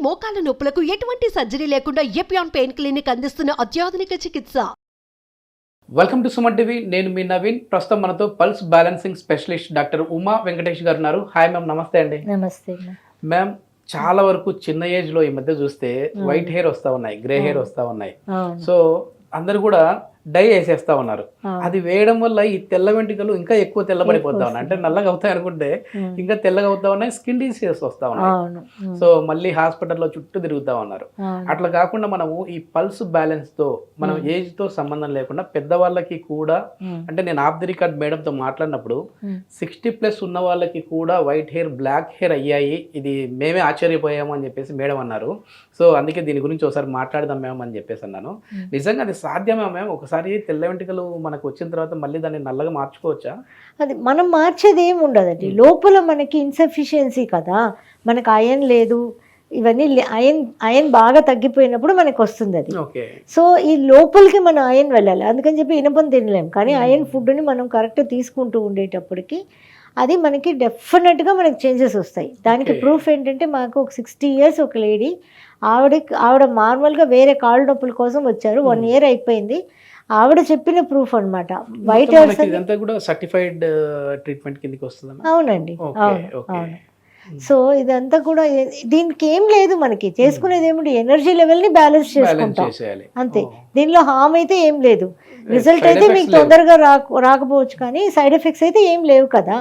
మోకాల నొప్పులకు ఎటువంటి సర్జరీ లేకుండా ఎపియాన్ పెయిన్ క్లినిక్ అందిస్తున్న అత్యాధునిక చికిత్స. Welcome to Suman TV. నేను మీ నవీన్. ప్రస్తుతం మనతో pulse balancing specialist doctor Uma Venkatesh గారు ఉన్నారు. హాయ్ మ్యామ్, నమస్తే అండి. నమస్తే మ్యామ్, చాలా వరకు చిన్న ఏజ్ లో ఈ మధ్య చూస్తే వైట్ హెయిర్ వస్తా ఉన్నాయి, గ్రే హెయిర్ వస్తా ఉన్నాయి. సో అందరు కూడా డై వేసేస్తా ఉన్నారు. అది వేయడం వల్ల ఈ తెల్ల వెంట్రుకలు ఇంకా ఎక్కువ తెల్లబడిపోతా ఉన్నాయి. అంటే నల్లగా అవుతాయి అనుకుంటే ఇంకా తెల్లగా అవుతా ఉన్నాయి, స్కిన్ డిసీజెస్ వస్తా ఉన్నాయి. సో మళ్ళీ హాస్పిటల్లో చుట్టూ తిరుగుతా ఉన్నారు. అట్లా కాకుండా మనము ఈ పల్స్ బ్యాలెన్స్ తో మనం ఏజ్ తో సంబంధం లేకుండా పెద్దవాళ్ళకి కూడా, అంటే నేను ఆఫ్ ది రికార్డ్ మేడంతో మాట్లాడినప్పుడు 60+ ఉన్న వాళ్ళకి కూడా వైట్ హెయిర్, బ్లాక్ హెయిర్ అయ్యాయి, ఇది మేమే ఆశ్చర్యపోయాము అని చెప్పేసి మేడం అన్నారు. సో అందుకే దీని గురించి ఒకసారి మాట్లాడదాం మేము అని చెప్పేసి అన్నాను. నిజంగా అది సాధ్యమే మేము? ఒకసారి తెల్ల వెంట్రుకలు మనకు వచ్చిన తర్వాత మళ్ళీ దాన్ని నల్లగా మార్చుకోవచ్చా? అది మనం మార్చేది ఏమి ఉండదండి. లోపల మనకి ఇన్సఫిషియన్సీ కదా, మనకు ఐరన్ లేదు, ఇవన్నీ ఐరన్ బాగా తగ్గిపోయినప్పుడు మనకు వస్తుంది అది. సో ఈ లోపలికి మనం ఐరన్ వెళ్ళాలి, అందుకని చెప్పి ఇనపని తినలేము. కానీ ఐరన్ ఫుడ్ని మనం కరెక్ట్ తీసుకుంటూ ఉండేటప్పటికి అది మనకి డెఫినెట్గా మనకి చేంజెస్ వస్తాయి. దానికి ప్రూఫ్ ఏంటంటే, మాకు ఒక 60 years ఒక లేడీ, ఆవిడ నార్మల్గా వేరే కాళ్ళ నొప్పుల కోసం వచ్చారు. 1 year అయిపోయింది. ఆవిడ చెప్పిన ప్రూఫ్ అనమాట. వైట్ హెయిర్స్ సర్టిఫైడ్ ట్రీట్మెంట్ కిందకి వస్తుంది. అవునండి, అవును. సో ఇదంతా కూడా దీనికి ఏం లేదు, మనకి చేసుకునేది ఏమిటి, ఎనర్జీ లెవెల్ని బ్యాలెన్స్ చేసుకుంటాం అంతే. దీనిలో హామ్ అయితే ఏం లేదు. రిజల్ట్ అయితే మీకు తొందరగా రాకపోవచ్చు, కానీ సైడ్ ఎఫెక్ట్స్ అయితే ఏం లేవు కదా.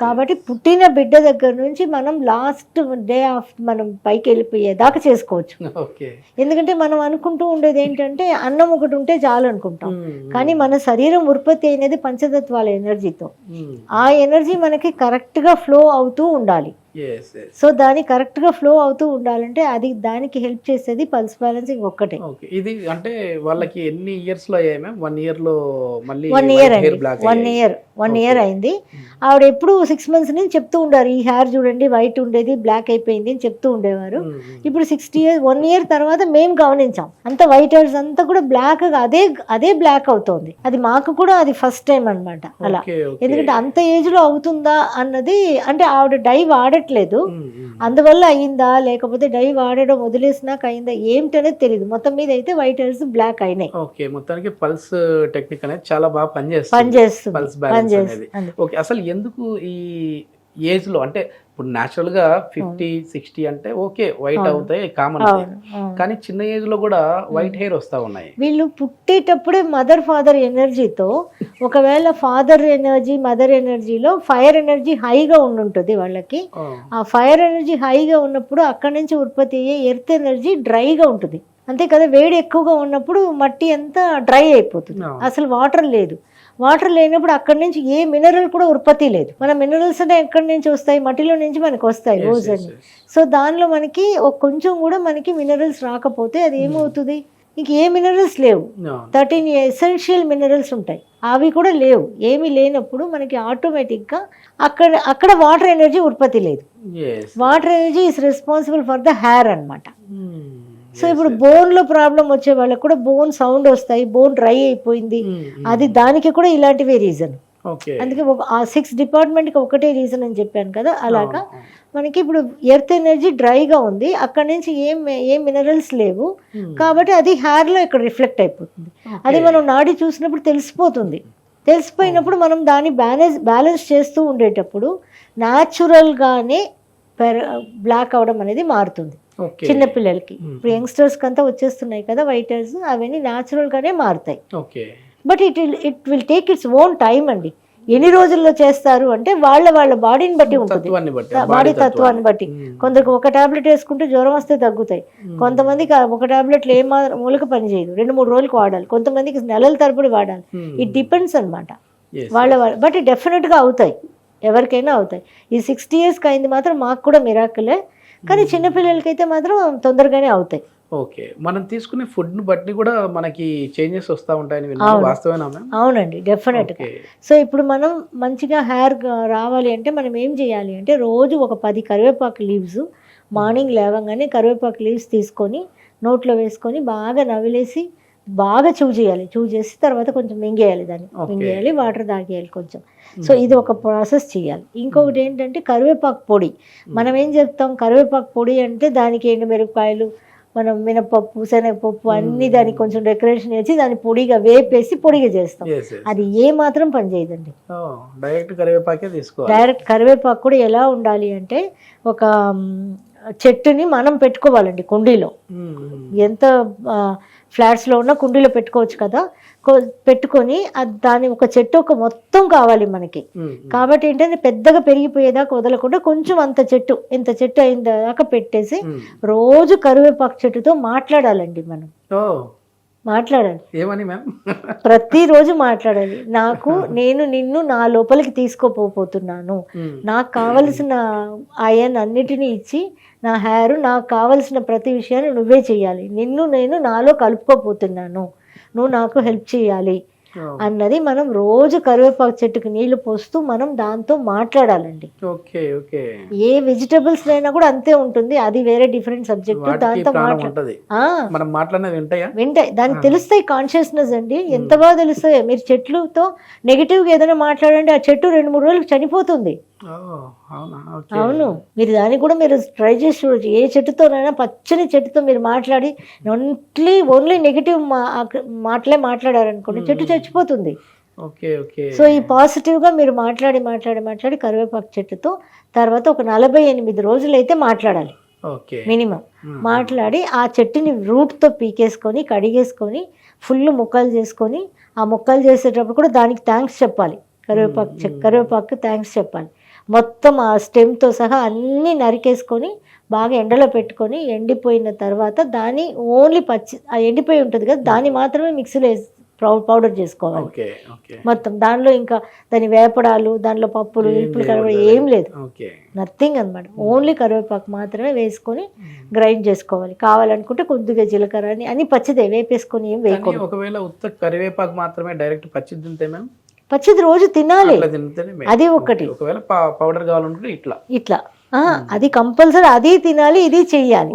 కాబట్టి పుట్టిన బిడ్డ దగ్గర నుంచి మనం లాస్ట్ డే ఆఫ్ మనం పైకి వెళ్ళిపోయేదాకా చేసుకోవచ్చు. ఎందుకంటే మనం అనుకుంటూ ఉండేది ఏంటంటే, అన్నం ఒకటి ఉంటే చాలు అనుకుంటాం. కానీ మన శరీరం ఉత్పత్తి అయినది పంచతత్వాల ఎనర్జీతో. ఆ ఎనర్జీ మనకి కరెక్ట్గా ఫ్లో అవుతూ ఉండాలి. సో దాని కరెక్ట్ గా ఫ్లో అవుతూ ఉండాలంటే అది దానికి హెల్ప్ చేసేది పల్స్ బ్యాలెన్సింగ్ ఒక్కటే. ఇది అంటే వాళ్ళకి ఎన్ని ఇయర్స్ లో అయ్యాయి మ్యామ్? 1 year లో మళ్ళీ 1 year అండి. 1 year అయింది. ఆవిడ ఎప్పుడు 6 months నుంచి చెప్తూ ఉండారు, ఈ హెయిర్ చూడండి వైట్ ఉండేది బ్లాక్ అయిపోయింది అని చెప్తూ ఉండేవారు. ఇప్పుడు 60 years 1 year తర్వాత మేము గమనించాం, అంత వైట్ హెయిర్స్ అంతా కూడా బ్లాక్, అదే బ్లాక్ అవుతోంది. అది మాకు కూడా అది ఫస్ట్ టైం అనమాట అలా. ఎందుకంటే అంత ఏజ్ లో అవుతుందా అన్నది, అంటే ఆవిడ డై వాడట్లేదు, అందువల్ల అయిందా లేకపోతే డై వాడడం వదిలేసినాక అయిందా ఏమిటనేది తెలియదు. మొత్తం మీద అయితే వైట్ హెయిర్స్ బ్లాక్ అయినాయి. ఓకే, మొత్తానికి పల్స్ టెక్నిక్ అనేది చాలా బాగా పనిచేస్తుంది. పల్స్ బ్యాలెన్స్ అనేది. ఓకే, అసలు ఎందుకు ఈ ఏజ్ లో, అంటే ఇప్పుడు న్యాచురల్ గా 50-60 అంటే ఓకే వైట్ అవుతాయి, కామన్. కానీ చిన్న ఏజ్ లో కూడా వైట్ హెయిర్ వస్తా ఉన్నాయి. వీళ్ళు పుట్టేటప్పుడే మదర్ ఫాదర్ ఎనర్జీతో, ఒకవేళ ఫాదర్ ఎనర్జీ మదర్ ఎనర్జీలో ఫైర్ ఎనర్జీ హైగా ఉండుంటుంది వాళ్ళకి. ఆ ఫైర్ ఎనర్జీ హైగా ఉన్నప్పుడు అక్కడి నుంచి ఉత్పత్తి అయ్యే ఎర్త్ ఎనర్జీ డ్రైగా ఉంటుంది. అంతే కదా, వేడి ఎక్కువగా ఉన్నప్పుడు మట్టి అంతా డ్రై అయిపోతుంది, అసలు వాటర్ లేదు. వాటర్ లేనప్పుడు అక్కడి నుంచి ఏ మినరల్ కూడా ఉత్పత్తి లేదు. మన మినరల్స్ అంటే ఎక్కడి నుంచి వస్తాయి, మట్టిలో నుంచి మనకు వస్తాయి రోజు అని. సో దానిలో మనకి కొంచెం కూడా మనకి మినరల్స్ రాకపోతే అది ఏమవుతుంది, ఇంక ఏ మినరల్స్ లేవు. 13 ఎసెన్షియల్ మినరల్స్ ఉంటాయి, అవి కూడా లేవు. ఏమి లేనప్పుడు మనకి ఆటోమేటిక్గా అక్కడ వాటర్ ఎనర్జీ ఉత్పత్తి లేదు. Water energy is responsible for the hair అనమాట. సో ఇప్పుడు బోన్లో ప్రాబ్లం వచ్చే వాళ్ళకి కూడా బోన్ సౌండ్ వస్తాయి, బోన్ డ్రై అయిపోయింది, అది దానికి కూడా ఇలాంటివే రీజన్. అందుకే ఆ 6 డిపార్ట్మెంట్కి ఒకటే రీజన్ అని చెప్పాను కదా. అలాగా మనకి ఇప్పుడు ఎర్త్ ఎనర్జీ డ్రైగా ఉంది, అక్కడ నుంచి ఏం మినరల్స్ లేవు, కాబట్టి అది హెయిర్లో ఇక్కడ రిఫ్లెక్ట్ అయిపోతుంది. అది మనం నాడి చూసినప్పుడు తెలిసిపోతుంది. తెలిసిపోయినప్పుడు మనం దాన్ని బ్యాలెన్స్ చేస్తూ ఉండేటప్పుడు న్యాచురల్గానే బ్లాక్ అవడం అనేది మారుతుంది. చిన్నపిల్లలకి ఇప్పుడు యంగ్స్టర్స్కి అంతా వచ్చేస్తున్నాయి కదా వైట్ హెయిర్స్, అవన్నీ న్యాచురల్గానే మారుతాయి. But it will take its own time అండి. ఎన్ని రోజుల్లో చేస్తారు అంటే వాళ్ళ బాడీని బట్టి ఉంటుంది, బాడీ తత్వాన్ని బట్టి. కొందరికి ఒక టాబ్లెట్ వేసుకుంటే జ్వరం వస్తే తగ్గుతాయి, కొంతమందికి ఒక టాబ్లెట్లు మూలక పని చేయదు, 2-3 రోజులకు వాడాలి, కొంతమందికి నెలల తరబడి వాడాలి. ఇట్ డిపెండ్స్ అనమాట బట్ డెఫినెట్గా అవుతాయి, ఎవరికైనా అవుతాయి. ఈ 60 yearsకి అయింది మాత్రం మాకు కూడా మిరాకిలే, కానీ చిన్నపిల్లలకైతే మాత్రం తొందరగానే అవుతాయి. ఓకే, మనం తీసుకునే ఫుడ్ ని బట్టి కూడా మనకి చేంజెస్ వస్తూ ఉంటాయని వాస్తవేనా? అవునండి, డెఫినెట్గా. సో ఇప్పుడు మనం మంచిగా హెయిర్ రావాలి అంటే మనం ఏం చేయాలి అంటే, రోజు ఒక 10 కరివేపాకు లీవ్స్ మార్నింగ్ లేవగానే కరివేపాకు లీవ్స్ తీసుకొని నోట్లో వేసుకొని బాగా నవిలేసి బాగా చేయాలి. చేసి తర్వాత కొంచెం మింగేయాలి, దాన్ని మింగేయాలి, వాటర్ తాగేయాలి కొంచెం. సో ఇది ఒక ప్రాసెస్ చేయాలి. ఇంకొకటి ఏంటంటే కరివేపాకు పొడి. మనం ఏం చెప్తాం, కరివేపాకు పొడి అంటే దానికి ఎండుమిరపకాయలు, మనం మినపప్పు, శనగపప్పు అన్ని దానికి కొంచెం డెకరేషన్ చేసి దాన్ని పొడిగా వేపేసి పొడిగా చేస్తాం. అది ఏ మాత్రం పని చేయదండి. డైరెక్ట్ కరివేపాకే తీసుకోవాలి. డైరెక్ట్ కరివేపాకు కూడా ఎలా ఉండాలి అంటే ఒక చెట్టుని మనం పెట్టుకోవాలండి కుండీలో. ఎంత ఫ్లాట్స్లో ఉన్న కుండీలో పెట్టుకోవచ్చు కదా, పెట్టుకొని దాని ఒక చెట్టు ఒక మొత్తం కావాలి మనకి. కాబట్టి ఏంటంటే పెద్దగా పెరిగిపోయేదాకా వదలకుండా కొంచెం అంత చెట్టు, ఇంత చెట్టు అయిన దాకా పెట్టేసి రోజు కరివేపాకు చెట్టుతో మాట్లాడాలండి. మనం మాట్లాడాలి. ఏమని మ్యామ్? ప్రతిరోజు మాట్లాడాలి. నేను నిన్ను నా లోపలికి తీసుకోపోతున్నాను, నాకు కావలసిన ఆయన్ అన్నిటినీ ఇచ్చి నా హెయిర్, నాకు కావలసిన ప్రతి విషయాన్ని నువ్వే చేయాలి, నేను నాలో కలుపుకోపోతున్నాను, నువ్వు నాకు హెల్ప్ చేయాలి అన్నది మనం రోజు కరివేపాకు చెట్టుకు నీళ్లు పోస్తూ మనం దాంతో మాట్లాడాలండి. ఏ వెజిటబుల్స్ అయినా కూడా అంతే ఉంటుంది, అది వేరే డిఫరెంట్ సబ్జెక్ట్. దాంతో వింటాయి, దానికి తెలుస్తాయి కాన్షియస్నెస్ అండి. ఎంత బాగా తెలుస్తాయి. మీరు చెట్లతో నెగిటివ్గా ఏదైనా మాట్లాడండి, ఆ చెట్టు 2-3 రోజులకు చనిపోతుంది. అవును, మీరు దానికి కూడా మీరు ట్రై చేసి చూడొచ్చు. ఏ చెట్టుతోనైనా, పచ్చని చెట్టుతో మీరు మాట్లాడి ఓన్లీ నెగిటివ్ మాట్లాడారనుకోండి, చెట్టు చచ్చిపోతుంది. సో ఈ పాజిటివ్గా మీరు మాట్లాడి కరివేపాకు చెట్టుతో తర్వాత ఒక 48 రోజులు అయితే మాట్లాడాలి మినిమం. మాట్లాడి ఆ చెట్టుని రూట్తో పీకేసుకొని కడిగేసుకొని ఫుల్ ముక్కలు చేసుకొని, ఆ ముక్కలు చేసేటప్పుడు కూడా దానికి థ్యాంక్స్ చెప్పాలి. కరివేపాకు థ్యాంక్స్ చెప్పాలి. మొత్తం ఆ స్టెమ్తో సహా అన్నీ నరికేసుకొని బాగా ఎండలో పెట్టుకొని, ఎండిపోయిన తర్వాత దాన్ని ఓన్లీ ఆ ఎండిపోయి ఉంటుంది కదా, దాన్ని మాత్రమే మిక్సీలో వేసి పౌడర్ చేసుకోవాలి మొత్తం. దానిలో ఇంకా దాని వేపడాలు, దానిలో పప్పులు ఇప్పులు కలవడం ఏం లేదు, నథింగ్ అనమాట. ఓన్లీ కరివేపాకు మాత్రమే వేసుకొని గ్రైండ్ చేసుకోవాలి. కావాలనుకుంటే కొద్దిగా జీలకర్ర అని పచ్చిదే వేపేసుకొని ఏం వేయకూడదు. ఒకవేళ ఉత్త కరివేపాకు మాత్రమే డైరెక్ట్ పచ్చిది తింటే మ్యామ్, పచ్చిది రోజు తినాలి, అది ఒకటి. ఒకవేళ పౌడర్ కావాలంటే ఇట్లా అది కంపల్సరీ, అది తినాలి, ఇది చెయ్యాలి,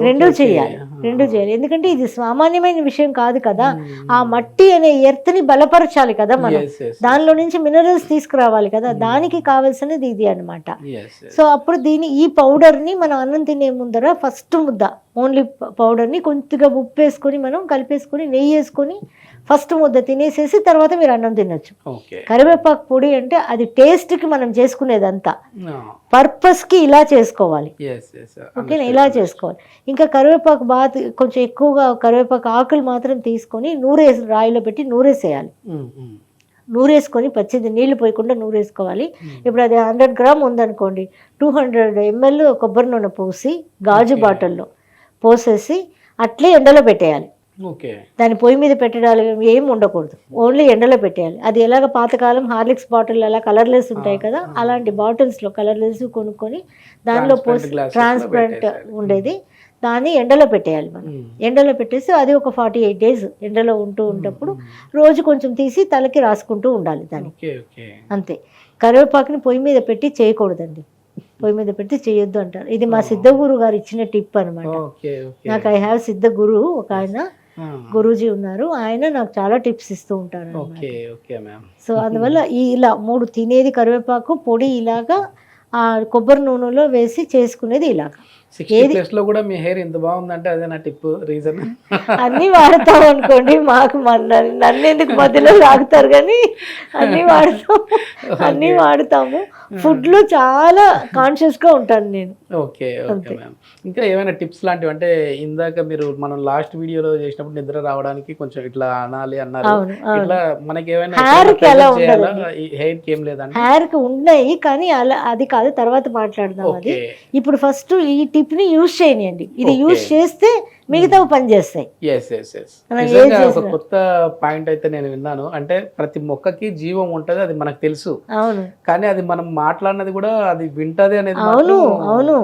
రెండు చేయాలి. ఎందుకంటే ఇది సామాన్యమైన విషయం కాదు కదా. ఆ మట్టి అనే ఎర్త్ ని బలపరచాలి కదా మనం, దానిలో నుంచి మినరల్స్ తీసుకురావాలి కదా, దానికి కావాల్సినది ఇది అనమాట. సో అప్పుడు ఈ పౌడర్ ని మనం అన్నం తినే ముందర ఫస్ట్ ముద్ద ఓన్లీ పౌడర్ ని కొద్దిగా ఉప్పు వేసుకొని మనం కలిపేసుకొని నెయ్యి వేసుకొని ఫస్ట్ ముద్ద తినేసేసి తర్వాత మీరు అన్నం తినొచ్చు. కరివేపాకు పొడి అంటే అది టేస్ట్ కి మనం చేసుకునేదంతా, పర్పస్ కి ఇలా చేసుకోవాలి. ఓకేనా, ఇలా చేసుకోవాలి. ఇంకా కరివేపాకు బాగా కొంచెం ఎక్కువగా కరివేపాకు ఆకులు మాత్రం తీసుకొని రాయిలో పెట్టి నూరేసేయాలి. నూరేసుకొని పచ్చిది నీళ్లు పోయకుండా నూరేసుకోవాలి. ఇప్పుడు అది 100 గ్రామ్ ఉందనుకోండి, 200 ml కొబ్బరి నూనె పోసి గాజు బాటిల్లో పోసేసి అట్లే ఎండలో పెట్టేయాలి. దాని పొయ్యి మీద పెట్టడాలు ఏం ఉండకూడదు, ఓన్లీ ఎండలో పెట్టేయాలి. అది ఎలాగ పాతకాలం హార్లిక్స్ బాటిల్ అలా కలర్లెస్ ఉంటాయి కదా, అలాంటి బాటిల్స్లో కలర్లెస్ కొనుక్కొని దానిలో పోసి ట్రాన్స్పరెంట్ ఉండేది దాన్ని ఎండలో పెట్టేయాలి. మనం ఎండలో పెట్టేసి అది ఒక 48 days ఎండలో ఉంటప్పుడు రోజు కొంచెం తీసి తలకి రాసుకుంటూ ఉండాలి దాన్ని, అంతే. కరివేపాకుని పొయ్యి మీద పెట్టి చేయకూడదండి, పొయ్యి మీద పెట్టి చేయొద్దు అంటారు. ఇది మా సిద్ధగురు గారు ఇచ్చిన టిప్ అనమాట. నాకు ఐ హ్యావ్ సిద్ధ గురు, ఒక ఆయన గురూజీ ఉన్నారు, ఆయన నాకు చాలా టిప్స్ ఇస్తూ ఉంటారు. సో అందువల్ల ఇలా 3 తినేది కరివేపాకు పొడి, ఇలాగా ఆ కొబ్బరి నూనెలో వేసి చేసుకునేది ఇలాగా. 60+ లో కూడా మీ హెయిర్ ఎంత బాగుందంటే అదే నా టిప్, రీజన్. అన్ని వాడతాం అనుకోండి, మాకు నన్ను ఎందుకు మధ్యలో లాగుతారు, కానీ అన్ని వాడతాము. ఫుడ్ లో చాలా కాన్షియస్ గా ఉంటాను నేను. Okay ma'am. ఇంకా ఏమైనా టిప్స్ లాంటివి, అంటే ఇందాక మనం లాస్ట్ వీడియోలో చేసినప్పుడు నిద్ర రావడానికి కొంచెం ఇట్లా అనాలి అన్నారు, ఇట్లా మనకి ఏమైనా హెయిర్ కి ఎలా ఉండదు, హెయిర్ కి ఏం లేదండి? హెయిర్ కి ఉన్నాయి కానీ అది కాదు, తర్వాత మాట్లాడదాం. అది ఇప్పుడు ఫస్ట్ ఈ టిప్ ని యూజ్ చేయనియండి, ఇది యూజ్ చేస్తే మిగతా పని చేస్తాయి. ఒక కొత్త పాయింట్ అయితే నేను విన్నాను, అంటే ప్రతి మొక్కకి జీవం ఉంటది, అది మనకు తెలుసు. అవును, కానీ అది మనం మాట్లాడినది కూడా అది వింటది అనేది. అవును.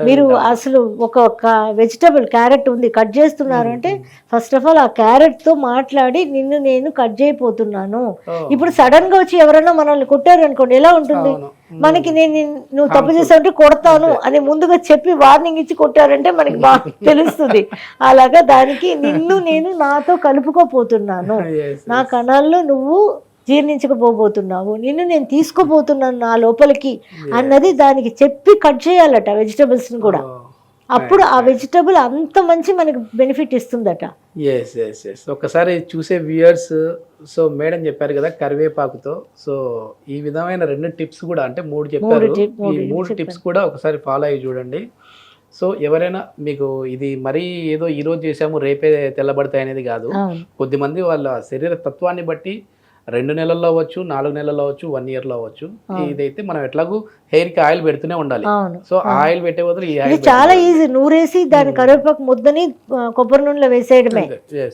మీరు అసలు ఒక వెజిటబుల్ క్యారెట్ ఉంది, కట్ చేస్తున్నారు అంటే ఫస్ట్ ఆఫ్ ఆల్ ఆ క్యారెట్ తో మాట్లాడి నేను కట్ చేయబోతున్నాను. ఇప్పుడు సడన్ గా వచ్చి ఎవరైనా మనల్ని కొట్టారు అనుకోండి, ఎలా ఉంటుంది? మనకి నువ్వు తప్పు చేసావంటే కొడతాను అని ముందుగా చెప్పి వార్నింగ్ ఇచ్చి కొట్టారంటే మనకి బాగా తెలుస్తుంది. అలాగా దానికి నిన్ను నేను నాతో కలుపుకోపోతున్నాను, నా కణాల్లో నువ్వు జీర్ణించకపోబోతున్నావు, నిన్ను నేను తీసుకోబోతున్నాను నా లోపలికి అన్నది దానికి చెప్పి కట్ చేయాలట వెజిటబుల్స్ని కూడా. అప్పుడు ఆ వెజిటబుల్ అంత మంచి మనకి బెనిఫిట్ ఇస్తుందట. ఎస్ ఎస్ ఎస్ ఒకసారి చూసే వ్యూయర్స్, సో మేడం చెప్పారు కదా కరివేపాకుతో, సో ఈ విధమైన 2 టిప్స్ కూడా అంటే 3 చెప్పారు, ఈ 3 టిప్స్ కూడా ఒకసారి ఫాలో అయ్యి చూడండి. సో ఎవరైనా మీకు ఇది మరీ ఏదో ఈ రోజు చేసాము రేపే తెల్లబడతాయి అనేది కాదు. కొద్దిమంది వాళ్ళ శరీర తత్వాన్ని బట్టి 2 నెలల్లో అవ్వచ్చు, 4 నెలల్లో అవ్వచ్చు, 1 ఇయర్లో అవ్వచ్చు. ఇదైతే మనం ఎట్లాగూ హెయిర్ కి ఆయిల్ పెడుతూనే ఉండాలి. సో ఆయిల్ పెట్టే బదులు ఈ ఆయిల్ చాలా ఈజీ, నూరేసి దాని కరివేపాకు ముద్దని కొబ్బరి నూనెలో వేసేయడమే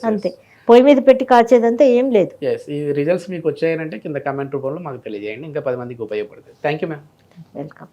అంతే, పొయ్యి మీద పెట్టి కాచేదంతా ఏం లేదు. ఈ రిజల్ట్స్ మీకు వచ్చాయనంటే కింద కామెంట్ రూపంలో మాకు తెలియజేయండి, ఇంకా 10 మందికి ఉపయోగపడుతుంది. Thank you ma'am. వెల్కమ్.